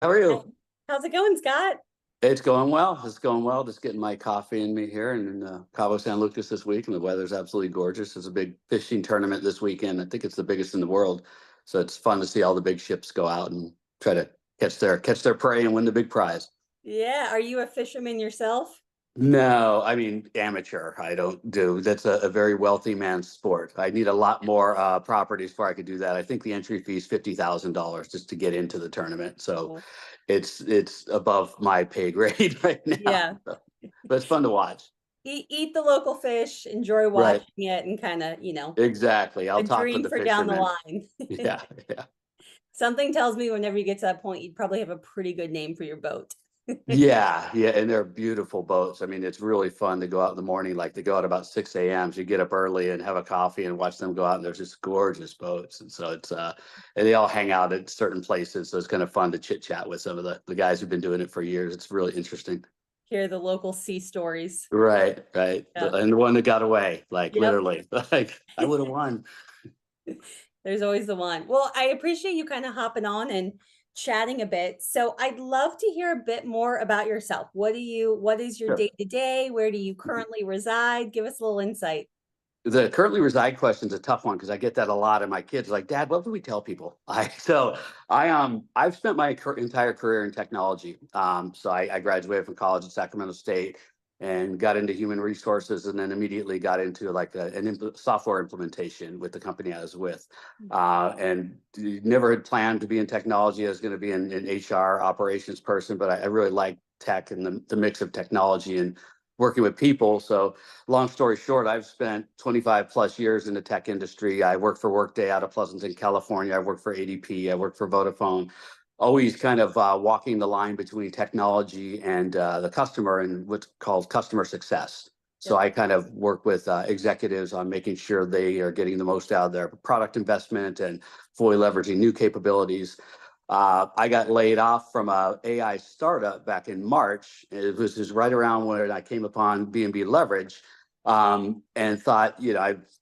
How are you? How's it going, Scott? It's going well. It's going well. Just getting my coffee in me here in Cabo San Lucas this week, and the weather's absolutely gorgeous. There's a big fishing tournament this weekend. I think it's the biggest in the world, so it's fun to see all the big ships go out and try to catch their prey and win the big prize. Yeah, are you a fisherman yourself? No, I mean amateur. I don't do. That's a very wealthy man's sport. I need a lot more properties before I could do that. I think the entry fee is $50,000 just to get into the tournament. So Oh, it's above my pay grade right now. yeah. But it's fun to watch. Eat the local fish, enjoy Right. watching it, and kinda, Exactly. I'll a talk to dream the for down the fishermen. line. Yeah. Yeah. Something tells me whenever you get to that point, you'd probably have a pretty good name for your boat. Yeah. Yeah. And they're beautiful boats. I mean, it's really fun to go out in the morning. Like they go out about 6 a.m. So you get up early and have a coffee and watch them go out. And there's just gorgeous boats. And so and they all hang out at certain places. So it's kind of fun to chit chat with some of the guys who've been doing it for years. It's really interesting. Hear the local sea stories. Right. Right. Yeah. And the one that got away, like Yep. literally, like I would have won. There's always the one. Well, I appreciate you kind of hopping on and chatting a bit. So I'd love to hear a bit more about yourself. What is your Sure. day to day? Where do you currently reside? Give us a little insight. The currently reside question is a tough one because I get that a lot, and my kids are like, "Dad, what do we tell people?" I've spent my entire career in technology. I graduated from college at Sacramento State and got into human resources, and then immediately got into like software implementation with the company I was with, and never had planned to be in technology. I was going to be an HR operations person, but I really like tech and the mix of technology and working with people. So long story short, I've spent 25 plus years in the tech industry. I worked for Workday out of Pleasanton, California. I worked for ADP. I worked for Vodafone. Always kind of walking the line between technology and the customer and what's called customer success. So Yep. I kind of work with executives on making sure they are getting the most out of their product investment and fully leveraging new capabilities. I got laid off from a AI startup back in March. It was just right around when I came upon B&B Leverage, and thought,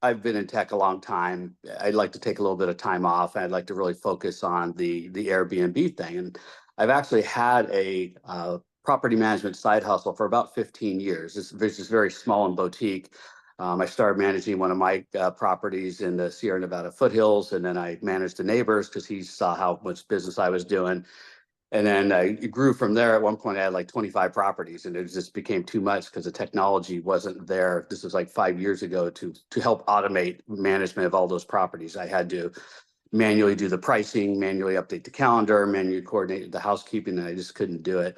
I've been in tech a long time. I'd like to take a little bit of time off. I'd like to really focus on the Airbnb thing. And I've actually had a property management side hustle for about 15 years. This is very small and boutique. I started managing one of my properties in the Sierra Nevada foothills, and then I managed the neighbors because he saw how much business I was doing. And then it grew from there. At one point, I had like 25 properties, and it just became too much because the technology wasn't there. This was like 5 years ago to help automate management of all those properties. I had to manually do the pricing, manually update the calendar, manually coordinate the housekeeping, and I just couldn't do it.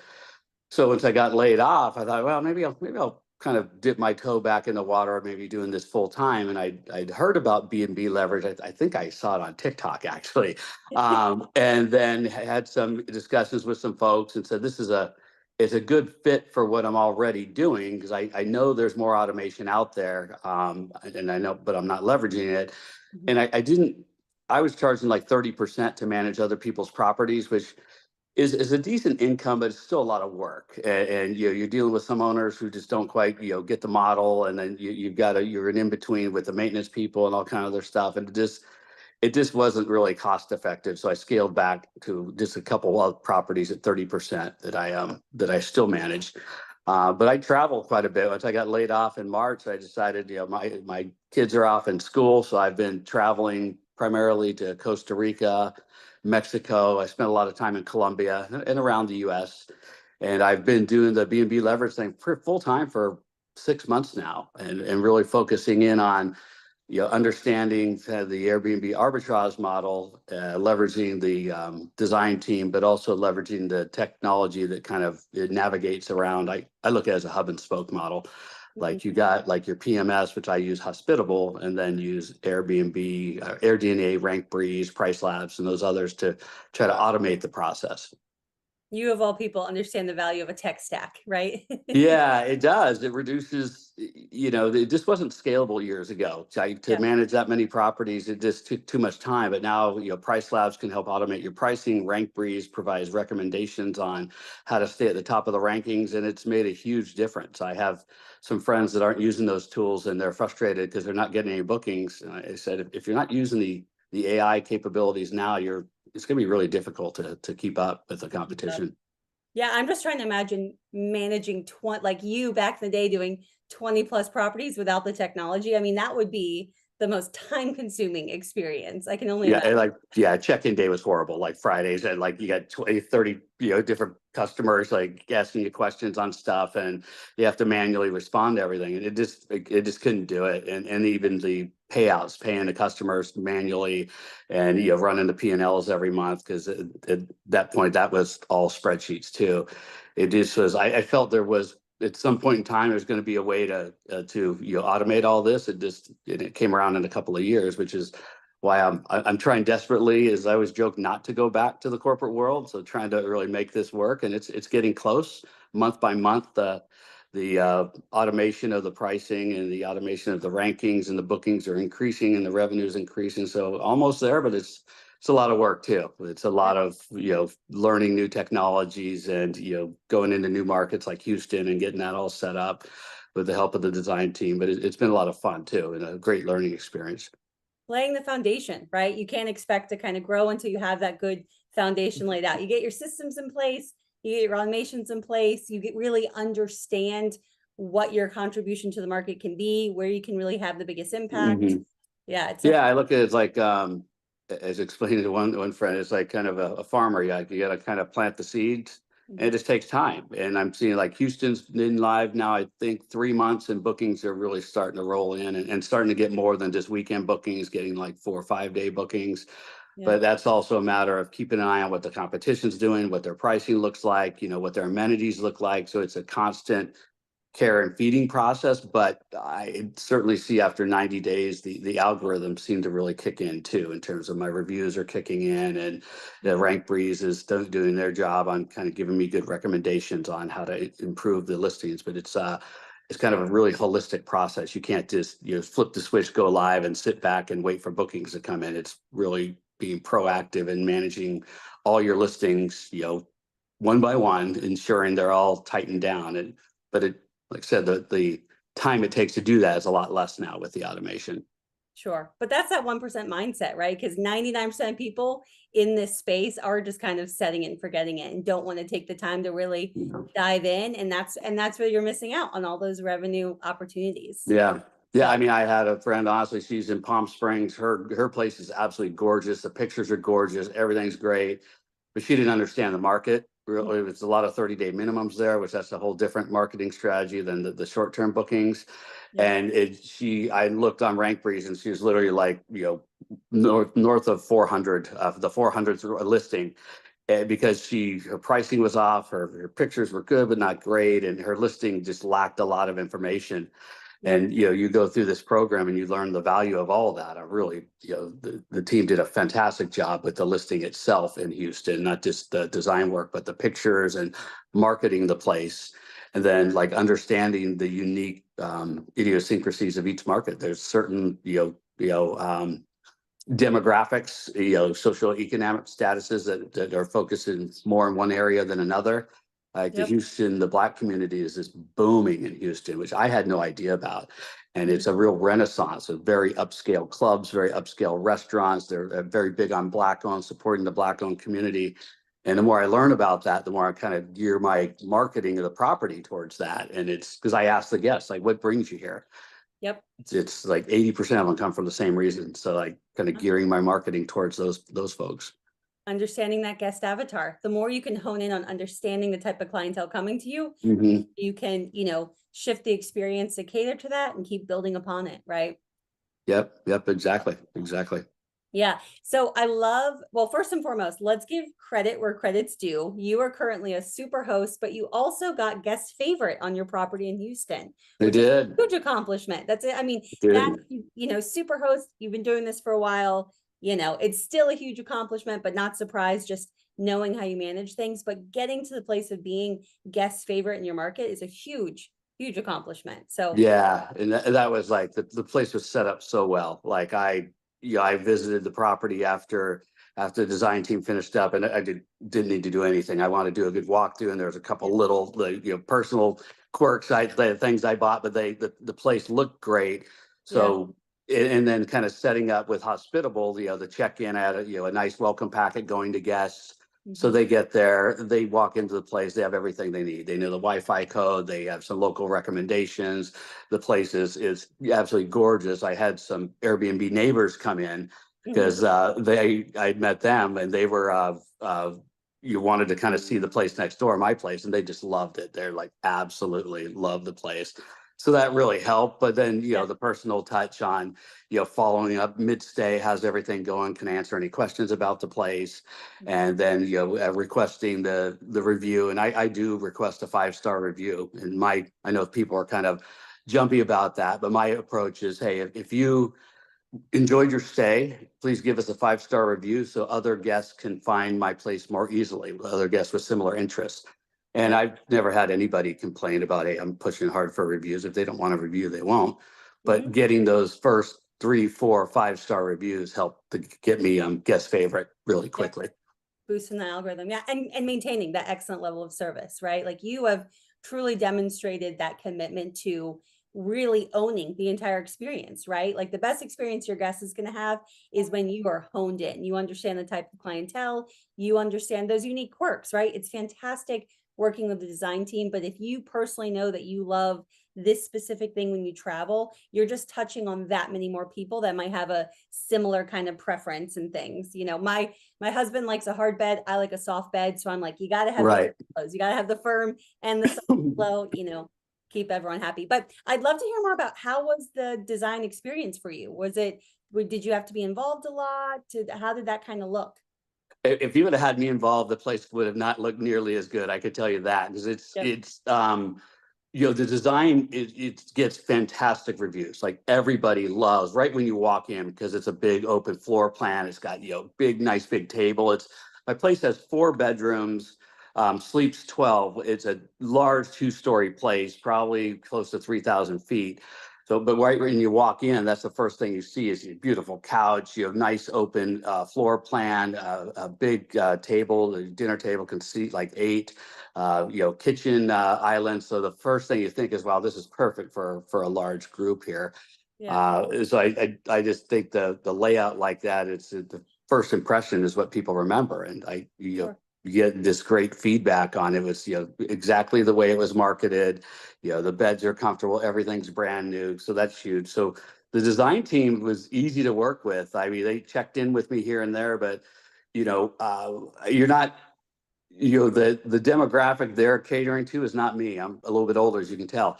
So once I got laid off, I thought, well, maybe I'll kind of dip my toe back in the water, maybe doing this full time. And I'd heard about B&B Leverage. I think I saw it on TikTok actually, and then had some discussions with some folks and said this is it's a good fit for what I'm already doing because I know there's more automation out there, and I know, but I'm not leveraging it. Mhm. And I didn't. I was charging like 30% to manage other people's properties, which is a decent income, but it's still a lot of work. And you're dealing with some owners who just don't quite get the model, and then you're an in between with the maintenance people and all kind of other stuff, and it just wasn't really cost effective. So I scaled back to just a couple of properties at 30% that I still manage. But I travel quite a bit. Once I got laid off in March, I decided, my kids are off in school, so I've been traveling primarily to Costa Rica, Mexico. I spent a lot of time in Colombia and around the U.S. And I've been doing the B&B leverage thing for full time for 6 months now, and really focusing in on understanding kind of the Airbnb arbitrage model, leveraging the design team, but also leveraging the technology that kind of it navigates around. I look at it as a hub and spoke model. Mhm. Like you got like your PMS, which I use Hospitable, and then use Airbnb, AirDNA, Rank Breeze, Price Labs, and those others to try to automate the process. You of all people understand the value of a tech stack, right? Yeah, it does. It reduces, it just wasn't scalable years ago. To Yeah. manage that many properties, it just took too much time. But now, Price Labs can help automate your pricing. Rank Breeze provides recommendations on how to stay at the top of the rankings, and it's made a huge difference. I have some friends that aren't using those tools, and they're frustrated because they're not getting any bookings. And I said, if you're not using the AI capabilities now, it's going to be really difficult to keep up with the competition. Yeah, I'm just trying to imagine managing 20, like you back in the day doing 20 plus properties without the technology. I mean, that would be the most time consuming experience. I can only Yeah, imagine. and like, yeah, check-in day was horrible. Like Fridays, and like you got 20, 30, different customers like asking you questions on stuff, and you have to manually respond to everything. And it just couldn't do it. And even the payouts, paying the customers manually, and running the P&Ls every month, because at that point that was all spreadsheets too. It just was. I felt there was at some point in time there's going to be a way to automate all this. It came around in a couple of years, which is why I'm trying desperately, as I always joke, not to go back to the corporate world. So trying to really make this work, and it's getting close month by month. The automation of the pricing and the automation of the rankings and the bookings are increasing, and the revenue is increasing. So almost there, but it's a lot of work too. It's a lot of learning new technologies, and going into new markets like Houston and getting that all set up with the help of the design team. But it's been a lot of fun too, and a great learning experience. Laying the foundation, right? You can't expect to kind of grow until you have that good foundation laid out. You get your systems in place, you get your automations in place, you really understand what your contribution to the market can be, where you can really have the biggest impact. Mhm. Yeah, Yeah, I look at it as like, as explained to one friend, it's like kind of a farmer. You got to kind of plant the seeds, and it just takes time. And I'm seeing like Houston's been live now, I think 3 months, and bookings are really starting to roll in, and starting to get more than just weekend bookings, getting like 4 or 5 day bookings. yeah. But that's also a matter of keeping an eye on what the competition's doing, what their pricing looks like, what their amenities look like. So it's a constant care and feeding process. But I certainly see after 90 days, the algorithms seem to really kick in too, in terms of my reviews are kicking in, and the Rank Breeze is doing their job on kind of giving me good recommendations on how to improve the listings. But it's kind of a really holistic process. You can't just flip the switch, go live, and sit back and wait for bookings to come in. It's really being proactive and managing all your listings, one by one, ensuring they're all tightened down. But like I said, the time it takes to do that is a lot less now with the automation. Sure. But that's that 1% mindset, right? Because 99% of people in this space are just kind of setting it and forgetting it and don't want to take the time to really dive in. And that's where you're missing out on all those revenue opportunities. Yeah. Yeah. I mean, I had a friend, honestly, she's in Palm Springs. Her place is absolutely gorgeous. The pictures are gorgeous. Everything's great. But she didn't understand the market. Really, it's a lot of 30-day minimums there, which that's a whole different marketing strategy than the short-term bookings. Yeah. And I looked on Rank Breeze, and she was literally like, north of 400, the 400th listing, because her pricing was off, her pictures were good but not great, and her listing just lacked a lot of information. And you go through this program and you learn the value of all of that. I really, the team did a fantastic job with the listing itself in Houston, not just the design work, but the pictures and marketing the place. And then like understanding the unique idiosyncrasies of each market. There's certain demographics, social economic statuses that are focusing more in one area than another. Like the Black community is just booming in Houston, which I had no idea about. And it's a real renaissance of very upscale clubs, very upscale restaurants. They're very big on Black-owned, supporting the Black-owned community. And the more I learn about that, the more I kind of gear my marketing of the property towards that. And it's because I ask the guests, like, what brings you here? Yep. It's like 80% of them come from the same reason. So like kind of gearing my marketing towards those folks. Understanding that guest avatar. The more you can hone in on understanding the type of clientele coming to you, you can, shift the experience to cater to that and keep building upon it, right? Yep, exactly. Yeah. So well, first and foremost, let's give credit where credit's due. You are currently a super host, but you also got guest favorite on your property in Houston, which is a huge accomplishment. That's it. I mean, super host, you've been doing this for a while, it's still a huge accomplishment, but not surprised, just knowing how you manage things. But getting to the place of being guest favorite in your market is a huge accomplishment. So yeah, and that was like the place was set up so well. Like I visited the property after the design team finished up, and I didn't need to do anything. I wanted to do a good walkthrough, and there was a couple little personal quirks, things I bought, but the place looked great. So and then kind of setting up with hospitable, the check-in at a nice welcome packet going to guests. So they get there, they walk into the place, they have everything they need. They know the Wi-Fi code, they have some local recommendations. The place is absolutely gorgeous. I had some Airbnb neighbors come in because I met them, and they were you wanted to kind of see the place next door, my place, and they just loved it. They're like, absolutely love the place. So that really helped. But then, the personal touch on, following up mid-stay, how's everything going, can answer any questions about the place. And then, requesting the review. And I do request a 5-star review. And I know people are kind of jumpy about that, but my approach is, hey, if you enjoyed your stay, please give us a 5-star review so other guests can find my place more easily, other guests with similar interests. And I've never had anybody complain about, hey, I'm pushing hard for reviews. If they don't want a review, they won't. But getting those first 3, 4, 5-star reviews help to get me guest favorite really quickly. Boosting the algorithm. Yeah. And maintaining that excellent level of service, right? Like, you have truly demonstrated that commitment to really owning the entire experience, right? Like, the best experience your guest is going to have is when you are honed in, you understand the type of clientele, you understand those unique quirks, right? It's fantastic working with the design team, but if you personally know that you love this specific thing when you travel, you're just touching on that many more people that might have a similar kind of preference and things. My husband likes a hard bed, I like a soft bed, so I'm like, you got to have Right. those. You got to have the firm and the soft low, keep everyone happy. But I'd love to hear more about, how was the design experience for you? Did you have to be involved a lot? How did that kind of look? If you would have had me involved, the place would have not looked nearly as good. I could tell you that, because the design, it gets fantastic reviews. Like, everybody loves right when you walk in, because it's a big open floor plan. It's got, nice big table. My place has 4 bedrooms, sleeps 12. It's a large 2-story place, probably close to 3,000 feet. So, but right when you walk in, that's the first thing you see is your beautiful couch. You have nice open floor plan, a big table. The dinner table can seat like 8. Kitchen island. So the first thing you think is, wow, this is perfect for a large group here. So I just think the layout like that, it's the first impression is what people remember, and you get this great feedback on it. It was exactly the way it was marketed. The beds are comfortable, everything's brand new, so that's huge. So the design team was easy to work with. I mean, they checked in with me here and there, but you're not the demographic they're catering to is not me. I'm a little bit older, as you can tell.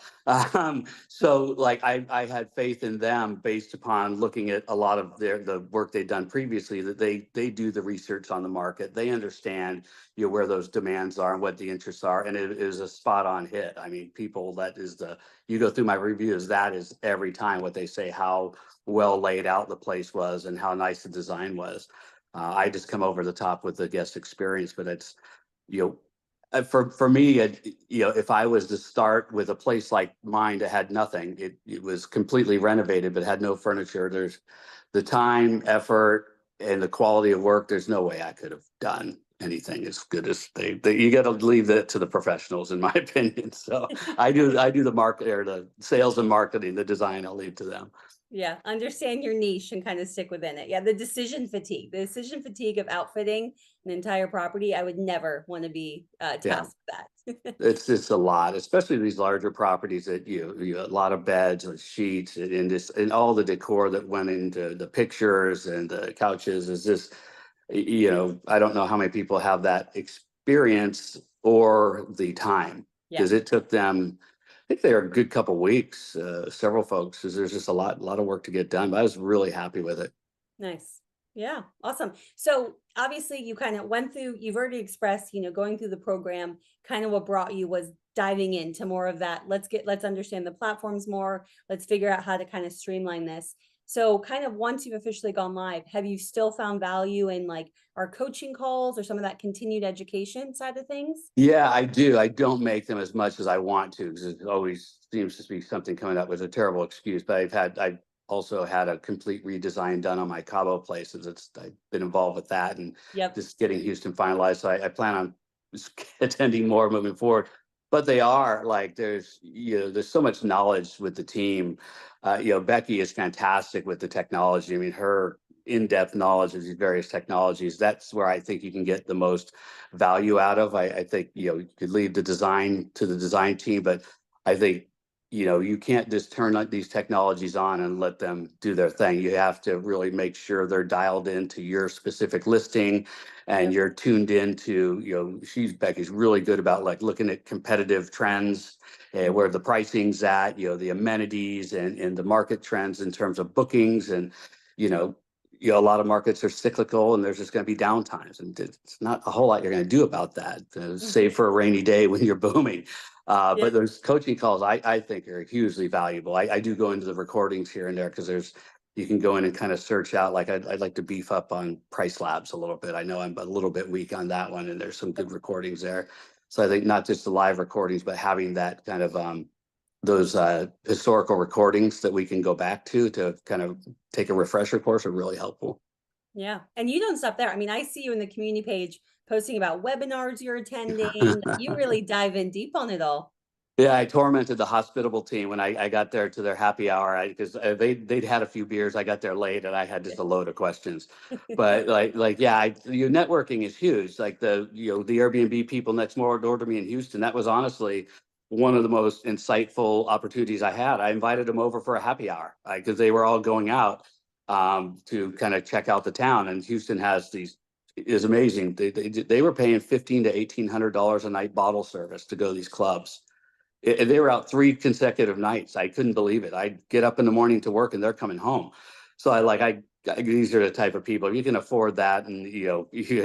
So like I had faith in them based upon looking at a lot of the work they've done previously, that they do the research on the market. They understand where those demands are and what the interests are. And it is a spot on hit. I mean, people, you go through my reviews, that is every time what they say, how well laid out the place was and how nice the design was. I just come over the top with the guest experience, but it's, for me, if I was to start with a place like mine that had nothing, it was completely renovated, but had no furniture. There's the time, effort, and the quality of work. There's no way I could have done anything as good as you got to leave that to the professionals, in my opinion. So I do the market, or the sales and marketing, the design, I'll leave to them. Yeah, understand your niche and kind of stick within it. Yeah, the decision fatigue of outfitting an entire property, I would never want to be tasked with that. It's a lot, especially these larger properties that a lot of beds and sheets and all the decor that went into the pictures and the couches is just, I don't know how many people have that experience or the time, because it took them, I think they're a good couple of weeks, several folks, because there's just a lot of work to get done. But I was really happy with it. Nice. Yeah, awesome. So obviously you kind of went through, you've already expressed, going through the program, kind of what brought you was diving into more of that. Let's understand the platforms more. Let's figure out how to kind of streamline this. So kind of once you've officially gone live, have you still found value in like our coaching calls or some of that continued education side of things? Yeah, I do. I don't make them as much as I want to, because it always seems to be something coming up with a terrible excuse. But I've also had a complete redesign done on my Cabo places. I've been involved with that, and just getting Houston finalized. So I plan on attending more moving forward. But they are like, there's so much knowledge with the team. Becky is fantastic with the technology. I mean, her in-depth knowledge of these various technologies, that's where I think you can get the most value out of. I think, you could leave the design to the design team, but I think, you can't just turn these technologies on and let them do their thing. You have to really make sure they're dialed into your specific listing and you're tuned into, Becky's really good about like looking at competitive trends, where the pricing's at, the amenities and the market trends in terms of bookings. And, you know, a lot of markets are cyclical and there's just going to be downtimes, and it's not a whole lot you're going to do about that, save for a rainy day when you're booming. Yeah. But those coaching calls, I think, are hugely valuable. I do go into the recordings here and there because you can go in and kind of search out, like I'd like to beef up on Price Labs a little bit. I know I'm a little bit weak on that one, and there's some good recordings there. So I think not just the live recordings, but having that kind of those historical recordings that we can go back to kind of take a refresher course are really helpful. Yeah. And you don't stop there. I mean, I see you in the community page posting about webinars you're attending. You really dive in deep on it all. Yeah, I tormented the hospitable team when I got there to their happy hour, because they'd had a few beers. I got there late and I had just a load of questions. But your networking is huge. Like the Airbnb people next door to me in Houston, that was honestly one of the most insightful opportunities I had. I invited them over for a happy hour because they were all going out to kind of check out the town. And Houston is amazing. They were paying $1,500 to $1,800 a night bottle service to go to these clubs. They were out 3 consecutive nights. I couldn't believe it. I'd get up in the morning to work and they're coming home. So these are the type of people, if you can afford that and,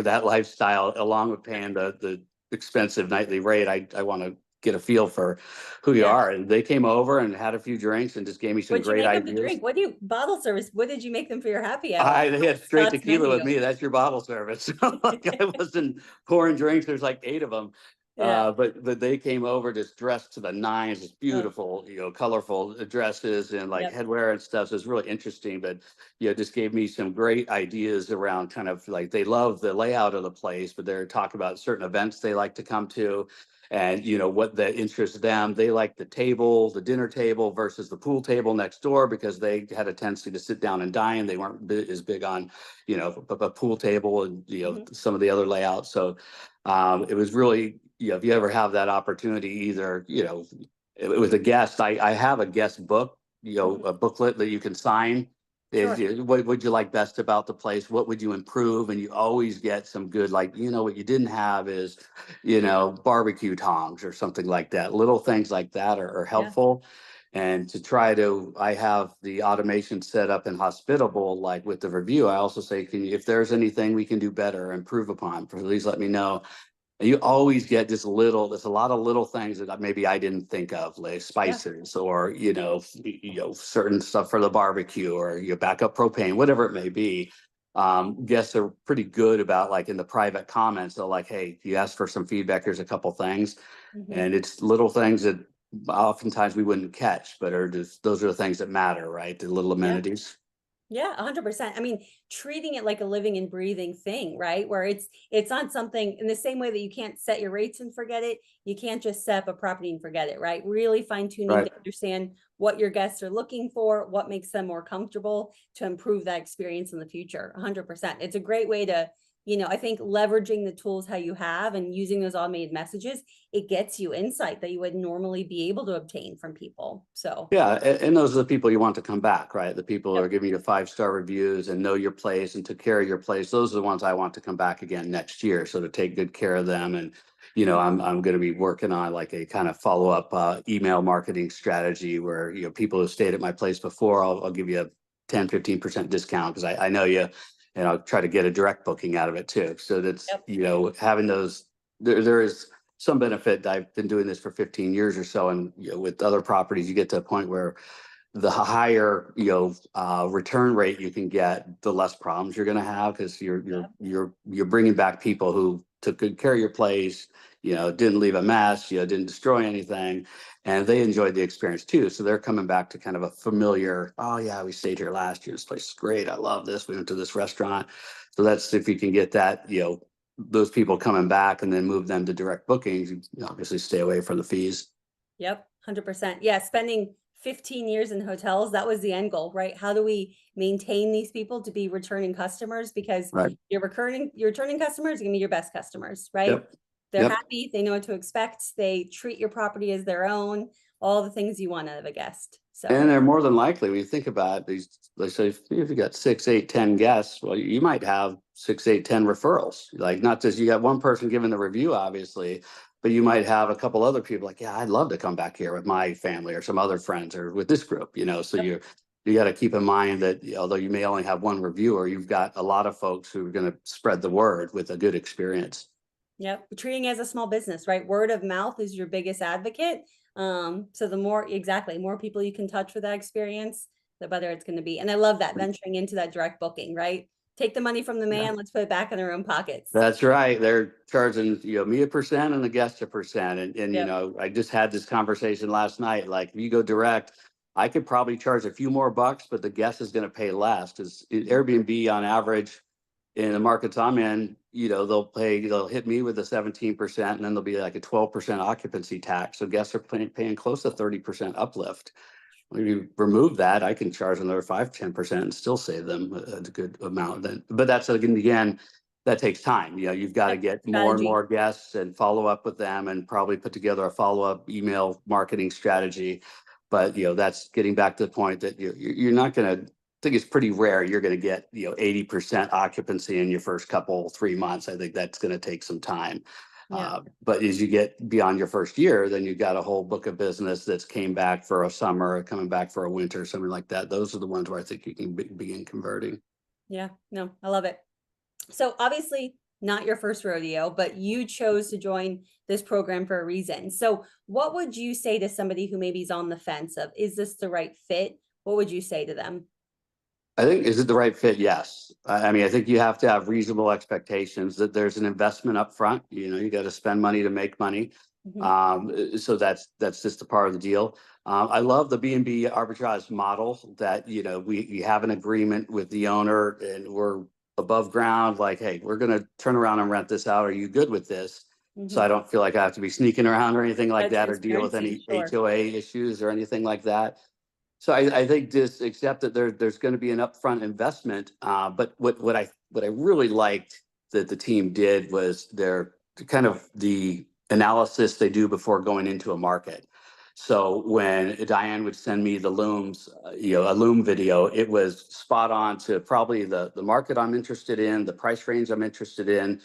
that lifestyle along with paying the expensive nightly rate, I want to get a feel for who you are. And they came over and had a few drinks and just gave me some What'd you great make them to ideas. drink? Bottle service? What did you make them for your happy hour? They had straight Scott's tequila with menu. me. That's your bottle service. Like I wasn't pouring drinks. There's like 8 of them. Yeah. But they came over just dressed to the nines, just beautiful, colorful dresses and like Yep. headwear and stuff. So it's really interesting. But just gave me some great ideas around kind of like they love the layout of the place, but they're talking about certain events they like to come to, and what that interests them. They like the dinner table versus the pool table next door because they had a tendency to sit down and dine. They weren't as big on a pool table and some of the other layouts. So it was really, if you ever have that opportunity, either with a guest, I have a guest book, a booklet that you can sign. Sure. What would you like best about the place? What would you improve? And you always get some good, like, what you didn't have is, barbecue tongs or something like that. Little things like that are helpful. And I have the automation set up in Hospitable, like with the review. I also say, if there's anything we can do better, improve upon, please let me know. And you always get there's a lot of little things that maybe I didn't think of, like spices or, certain stuff for the barbecue or your backup propane, whatever it may be. Guests are pretty good about, like, in the private comments, they're like, hey, you asked for some feedback, here's a couple things. And it's little things that oftentimes we wouldn't catch, but those are the things that matter, right? The little amenities. Yeah, 100%. I mean, treating it like a living and breathing thing, right? Where it's not something in the same way that you can't set your rates and forget it. You can't just set up a property and forget it, right? Really fine tuning Right. to understand what your guests are looking for, what makes them more comfortable to improve that experience in the future. 100%. It's a great way to, I think leveraging the tools how you have and using those automated messages, it gets you insight that you would normally be able to obtain from people. So Yeah, and those are the people you want to come back, right? The people who Yep. are giving you 5-star reviews and know your place and took care of your place. Those are the ones I want to come back again next year. So to take good care of them. And, I'm going to be working on like a kind of follow-up email marketing strategy where, people who stayed at my place before, I'll give you a 10, 15% discount because I know you, and I'll try to get a direct booking out of it too. So that's, Yep. having those, there is some benefit. I've been doing this for 15 years or so, and with other properties, you get to a point where the higher return rate you can get, the less problems you're going to have because you're bringing back people who took good care of your place, didn't leave a mess, didn't destroy anything, and they enjoyed the experience too. So they're coming back to kind of a familiar. Oh yeah, we stayed here last year. This place is great. I love this. We went to this restaurant. So that's if you can get that, those people coming back and then move them to direct bookings, you obviously stay away from the fees. Yep, 100%. Yeah, spending 15 years in hotels, that was the end goal, right? How do we maintain these people to be returning customers? Because Right. your returning customers are gonna be your best customers, right? Yep. They're Yep. happy, they know what to expect, they treat your property as their own, all the things you want out of a guest. And So they're more than likely, when you think about these, let's say if you got 6, 8, 10 guests, well, you might have 6, 8, 10 referrals. Like not just you got one person giving the review, obviously, but you might have a couple other people like, yeah, I'd love to come back here with my family or some other friends or with this group, So yep. you got to keep in mind that although you may only have one reviewer, you've got a lot of folks who are going to spread the word with a good experience. Yep, treating it as a small business, right? Word of mouth is your biggest advocate. So the more people you can touch with that experience, the better it's going to be. And I love that venturing into that direct booking, right? Take the money from the Yeah. man, let's put it back in their own pockets. That's right. They're charging, me a percent and the guest a percent. And Yep. I just had this conversation last night. Like if you go direct, I could probably charge a few more bucks, but the guest is going to pay less because Airbnb on average in the markets I'm in, they'll hit me with a 17% and then there'll be like a 12% occupancy tax. So guests are paying close to 30% uplift. When you remove that, I can charge another 5-10% and still save them a good amount. But that's again, that takes time. You've got to Yep, get more and strategy. more guests and follow up with them and probably put together a follow-up email marketing strategy. But that's getting back to the point that you're not going to. I think it's pretty rare you're going to get 80% occupancy in your first 3 months. I think that's going to take some time. Yeah. But as you get beyond your first year, then you've got a whole book of business that's came back for a summer, coming back for a winter, something like that. Those are the ones where I think you can begin converting. Yeah, no, I love it. So obviously not your first rodeo, but you chose to join this program for a reason. So what would you say to somebody who maybe is on the fence of, is this the right fit? What would you say to them? I think, is it the right fit? Yes. I mean, I think you have to have reasonable expectations that there's an investment up front. You got to spend money to make money. Mhm. So that's just a part of the deal. I love the B&B arbitrage model that, we have an agreement with the owner and we're above ground, like, hey, we're going to turn around and rent this out. Are you good with this? So I Mhm. don't feel like I have to be sneaking around or anything like That that or deal with transparency, any sure. HOA issues or anything like that. So I think just accept that there's going to be an upfront investment. But what I really liked that the team did was their kind of the analysis they do before going into a market. So when Diane would send me the looms, a loom video, it was spot on to probably the market I'm interested in, the price range I'm interested in,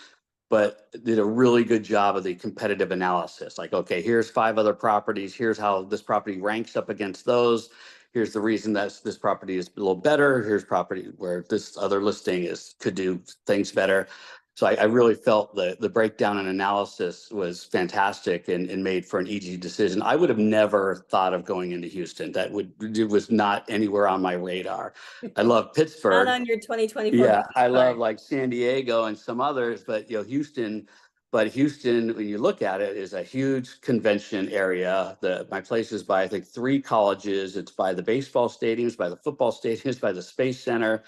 but did a really good job of the competitive analysis. Like, okay, here's 5 other properties. Here's how this property ranks up against those. Here's the reason that this property is a little better. Here's property where this other listing could do things better. So I really felt the breakdown and analysis was fantastic and made for an easy decision. I would have never thought of going into Houston. It was not anywhere on my radar. I love Not Pittsburgh. on your 2024 Yeah, business I love card. like San Diego and some others, but Houston. But Houston, when you look at it, is a huge convention area. My place is by I think 3 colleges. It's by the baseball stadiums, by the football stadiums, by the Space Center.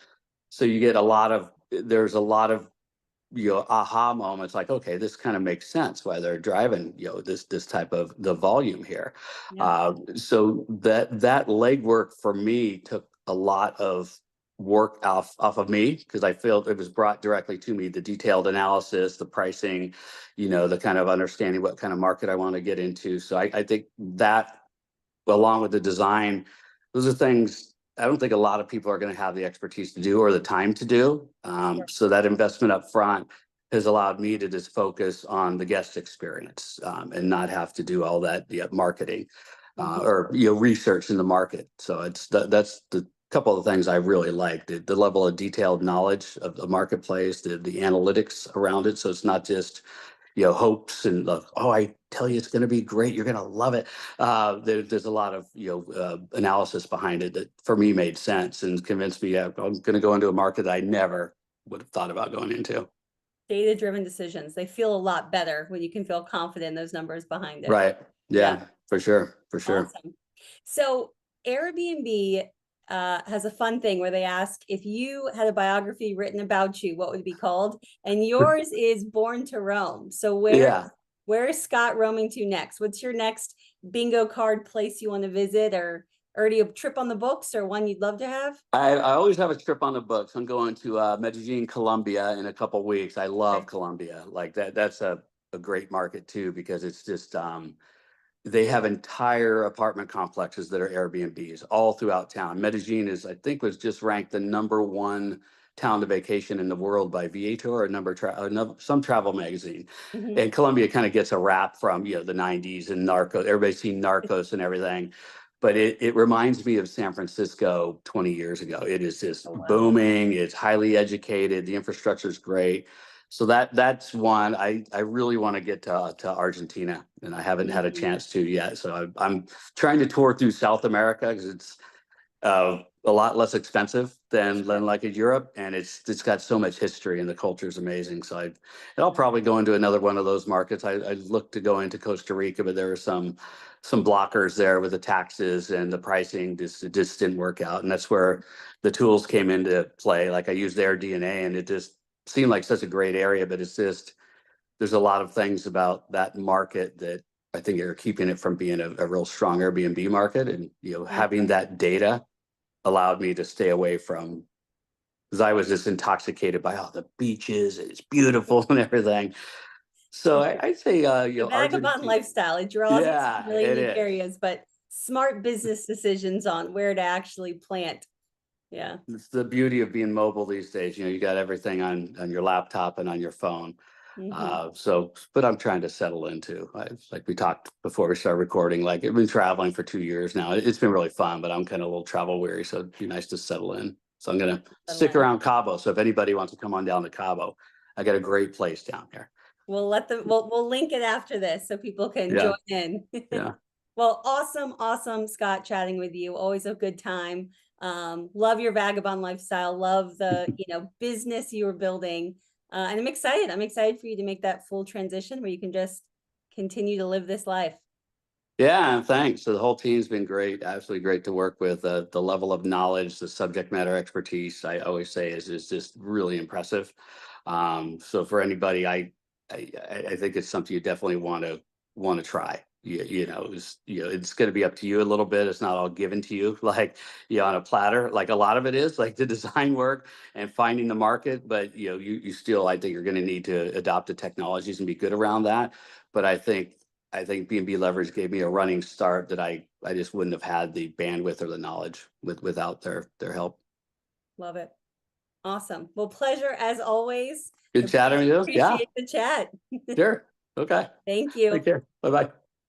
So you get there's a lot of aha moments like, okay, this kind of makes sense why they're driving this type of the volume here. Yeah. So that legwork for me took a lot of work off of me because I felt it was brought directly to me, the detailed analysis, the pricing, the kind of understanding what kind of market I want to get into. So I think that along with the design, those are things I don't think a lot of people are going to have the expertise to do or the time to do. Sure. So that investment up front has allowed me to just focus on the guest experience and not have to do all that marketing Mhm. or research in the market. So that's the couple of things I really liked: the level of detailed knowledge of the marketplace, the analytics around it. So it's not just hopes and I tell you it's going to be great, you're going to love it. There's a lot of analysis behind it that for me made sense and convinced me I'm going to go into a market that I never would have thought about going into. Data-driven decisions. They feel a lot better when you can feel confident in those numbers behind it. Right. Yeah. Yeah, for sure. Awesome. So Airbnb, has a fun thing where they ask, if you had a biography written about you, what would it be called? And yours is Born to Roam. So Yeah. where is Scott roaming to next? What's your next bingo card place you want to visit, or already a trip on the books, or one you'd love to have? I always have a trip on the books. I'm going to Medellin, Colombia in a couple weeks. I love Colombia. Like that's a great market too, because it's just they have entire apartment complexes that are Airbnbs all throughout town. Medellin is, I think, was just ranked the #1 town to vacation in the world by Viator or some travel magazine. Mhm. And Colombia kind of gets a rap from, you know, the 90s and Narcos. Everybody's seen Narcos and everything. But it reminds me of San Francisco 20 years ago. It is just Oh, wow. booming. It's highly educated. The infrastructure is great. So that's one. I really want to get to Argentina, and I haven't had a chance to yet. So I'm trying to tour through South America because it's a lot less expensive than like in Europe, and it's got so much history, and the culture is amazing. So I'll probably go into another one of those markets. I looked to go into Costa Rica, but there were some blockers there with the taxes and the pricing. It just didn't work out, and that's where the tools came into play. Like I used their DNA, and it just seemed like such a great area, but it's just there's a lot of things about that market that I think are keeping it from being a real strong Airbnb market. And having that data allowed me to stay away from, because I was just intoxicated by all the beaches and it's beautiful and everything. So I'd say The vagabond Argentina. lifestyle, it draws you to Yeah, really it unique is. areas, but smart business decisions on where to actually plant. Yeah. It's the beauty of being mobile these days. You got everything on your laptop and on your phone. But I'm trying to settle into, like we talked before we started recording, like I've been traveling for 2 years now. It's been really fun, but I'm kind of a little travel weary. So it'd be nice to settle in. So I'm going to stick around Cabo. So if anybody wants to come on down to Cabo, I got a great place down here. We'll we'll link it after this so people can join in. Yeah. Well, awesome, Scott, chatting with you. Always a good time. Love your vagabond lifestyle. Love the, business you were building. And I'm excited for you to make that full transition where you can just continue to live this life. Yeah, thanks. So the whole team's been great. Absolutely great to work with. The level of knowledge, the subject matter expertise, I always say is just really impressive. So for anybody, I think it's something you definitely want to try. It's going to be up to you a little bit. It's not all given to you like on a platter. Like a lot of it is like the design work and finding the market. But you still, I think you're going to need to adopt the technologies and be good around that. But I think B&B Leverage gave me a running start that I just wouldn't have had the bandwidth or the knowledge without their help. Love it. Awesome. Well, pleasure as always. Good chatting with you. Yeah. Appreciate the chat. Sure. Okay. Thank you. Take care. Bye-bye.